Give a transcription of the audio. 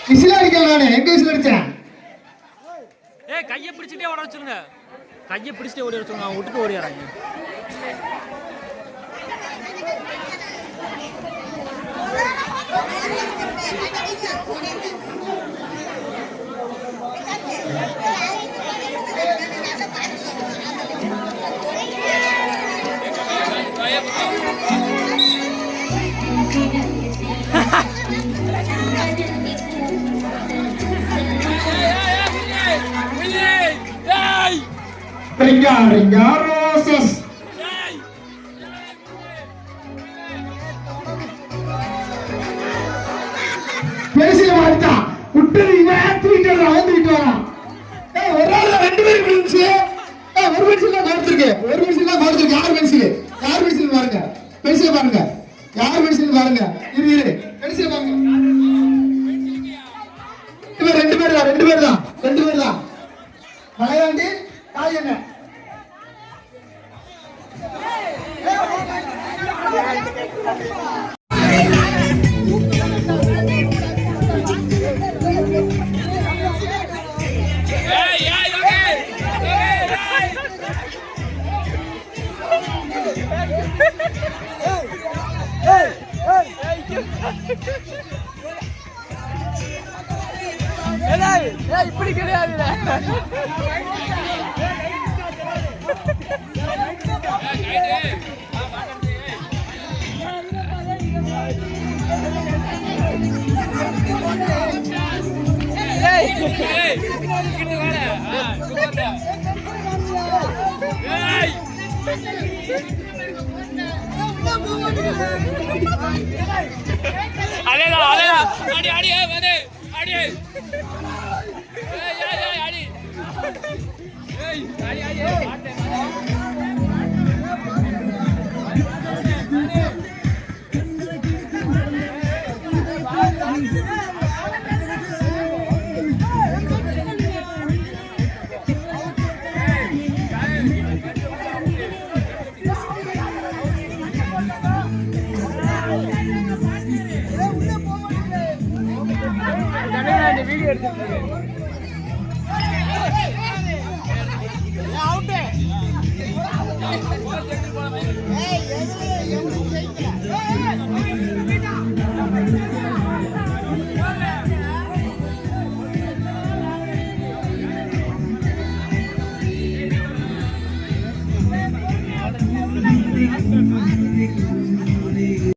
Whistle அடிக்கலாம். நானு எங்க விசில் அடிச்சேன்? கையை பிடிச்சிட்டே ஓட வச்சுருங்க. கையை பிடிச்சிட்டே ஓடி வச்சுருங்க. அவங்க விட்டுட்டு ஓடிடுறாங்க. Ringa Roses. பேசில மாட்டா விட்டு இவன் வந்துட்டு வரான். ஒரு ஆள் ரெண்டு பேரும் விழுந்துச்சு. ஒரு பென்சில் தான் கொடுத்துருக்கு. ஒரு பென்சில் தான் கொடுத்துருக்கு. யார் பென்சில்? யார் பென்சில் பாருங்க. பென்சில் பாருங்க. யார் பென்சில் பாருங்க. இரு பென்சில் பாருங்க. இவன் ரெண்டு பேர் தான். மலையாண்டி தாய் என்ன? இப்படி கிடையாது. அதேதான் அடி அடி வந்து அடி அடி வீடியோ எடுத்து அவுட்